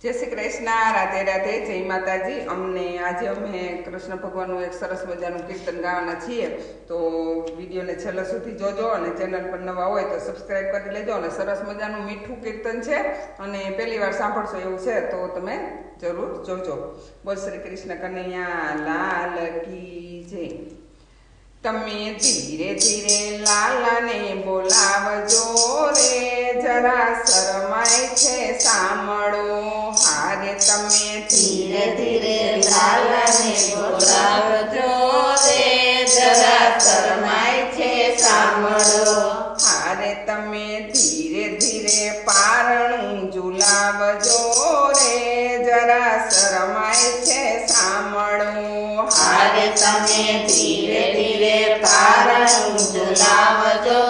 जय श्री कृष्ण, राधे राधे, जय माताजी। अमने आज अमे कृष्ण भगवान एक सरस मजानु कीर्तन गावाना छीए, तो विडियो ने छेल्ला सुधी जोजो अने चेनल पर नवा होय तो सब्सक्राइब करी लेजो। अने सरस मजानु मीठू कीर्तन छे अने पहली वार सांभळशो एवुं छे तो तमे जरूर जोजो। बोल श्री कृष्ण कन्हैया लाल की जय। तमे धीरे धीरे लाला ने बोलावजो रे, जरा शरमाय छे सामळो हारे। तमे धीरे धीरे लाला ने बोलावजो रे, जरा शरमाय छे सामळो हारे। तमे धीरे धीरे पारणुं झूलावजो रे, जरा शरमाय छे सामळो हारे। तमे धीरे धीरे पारणुं झूलावजो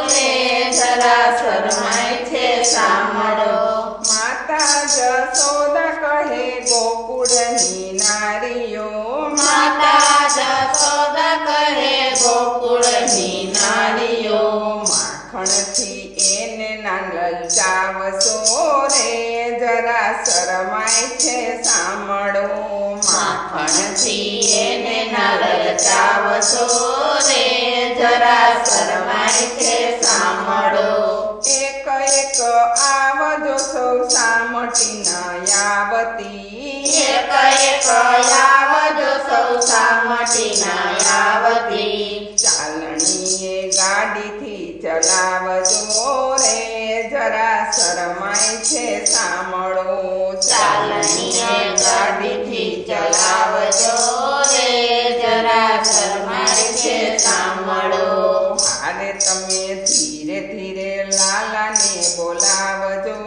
रे, जरा शरमाय छे सामळो माता जसोदा कहे गोकुळनी नारीओ, माता जसोदा कहे गोकुळनी नारीओ माखणथी एने ना ललचावशो रे, जरा शरमाय छे सामळो माखणथी एने ना ललचावशो रे, जरा शरमाय छे सामळो एक एक आवजो सौ सामटी नायावती, एक एक आवजो सौ सामटी नायावती चालणीए गाडीथी चलावजो रे, जरा शरमाय छे सामळो चालणीए गाडीथी चलावजो रे, जरा शरमाय छे सामळो हारे। तमे धीरे धीरे लाला ने बोलावजो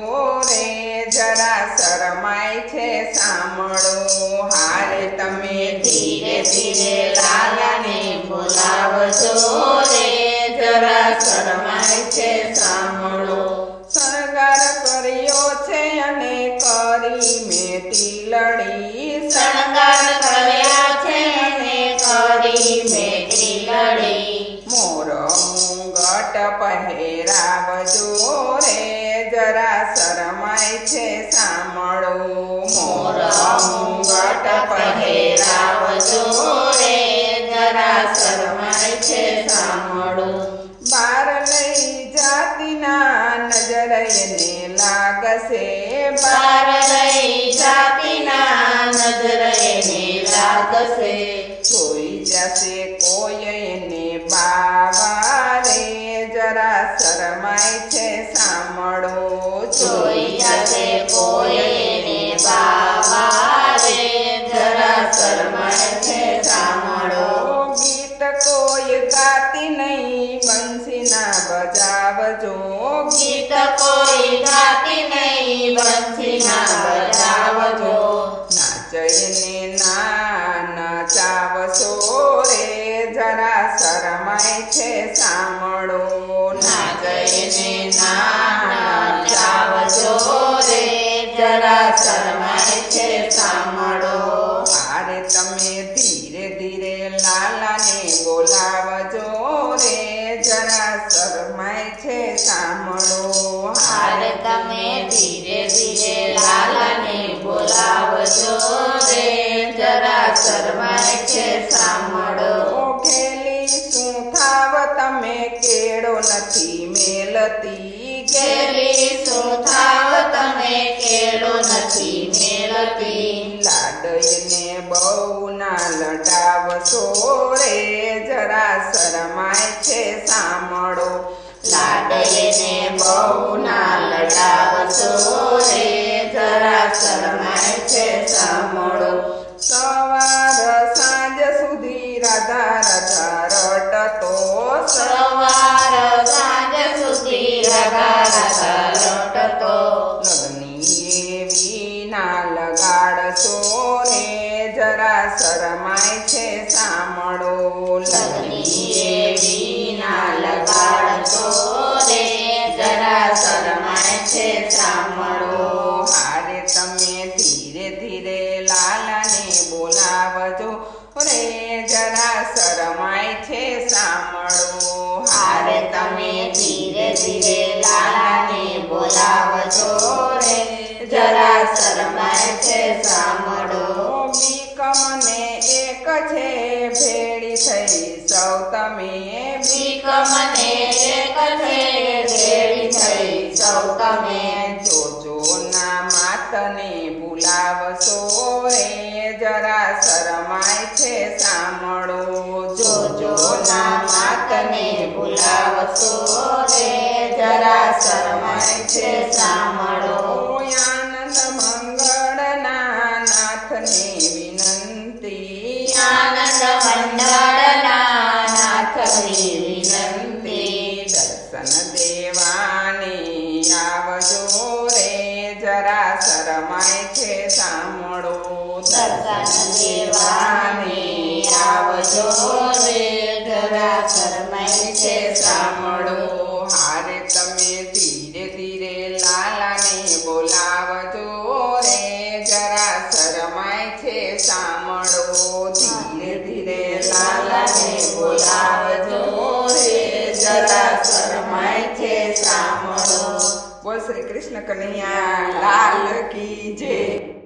रे, जरा शरमाय छे सामळो हारे। तमे धीरे धीरे लाला ने बोलावजो रे, जरा शरमाय छे सामळो शृंगार कर्यो छे अने करी में टीलड़ी, शृंगार कर्या छे अने करी में टीलड़ी मोर मुंगट पहिरावजो रे, जरा शरमाय छे सामळो मोर मुंगट पहिरावजो रे, जरा शरमाय छे सामळो बार लई जातिना नजर एने लागसे, बार लई जातिना नजर एने लागसे જોઈ જશે કોઈ એને બાવા રે, જરા શરમાય છે સાંભળો જોઈ જશે કોઈ એને બાવા રે, જરા શરમાય છે સાંભળો ગીત કોઈ ગાતી નહીં બંસી ના બજાવજો, ગીત કોઈ ગાતી નહીં બંસી ના બજાવજો નાચઈને ના નચાવશો રે, જરા શરમાય છે સાંભળો નાચઈને ના નચાવજો રે, જરા શરમાય છે સાંભળો હારે। તમે ધીરે ધીરે લાલાને બોલાવજો રે, જરા શરમાય છે સાંભળો હારે। તમે ધીરે ધીરે લાલાને બોલાવજો રે, જરા શરમાય છે સાંભળો ખેલી શું થાવ તમે કેળો નથી મેલતી, કેલી શું થાવ તમે કેળો નથી મેલતી લાડયને બહુ ના લડાવશો રે, જરા શરમાય છે સાંભળો લાડયને બહુ ના લડાવશો રે, જરા શરમાય છે સાંભળો સવાર સાંજ સુધી રાધા રાધા રટતો, સવાર સાંજ સુધી રાધા રાધા રટતો લગ્ની એવી ના લગાડશો રે, જરા શરમાય છે સાંભળો લગ્ની એવી ના લગાડતો રે, જરા શરમાય છે સાંભળો હારે। તમે ધીરે ધીરે લાલાને બોલાવજો રે, જરા શરમાય છે સાંભળો હારે। તમે ધીરે ધીરે લાલાને બોલાવજો રે, જરા શરમાય છે સાંભળો. બીક મને એક છે ભેળી થઈ સૌ તમે બીક મને એક છે ભેળી થઈ સૌ તમે. જોજો ના માતને ભૂલાવશો રે જરા શરમાય છે સાંભળો. જોજો ના માતને ભૂલાવશો રે જરા શરમાય છે સાંભળો. આનંદ મંગળના નાથને વિનંતી આનંદ મંડળના નાથની વિનંતી. દર્શન દેવાને આવજો રે જરા શરમાય છે સાંભળો. દર્શન દેવાને આવજો રે જરા શરમાય છે સાંભળો. હારે તમે ધીરે ધીરે લાલાને બોલાવજો રે જરા શરમાય છે સાંભળો. ધીરે ધીરે લાલાને બોલાવજો રે જરા શરમાય છે સાંભળો. બોલ શ્રી કૃષ્ણ કનૈયા લાલ કી જય.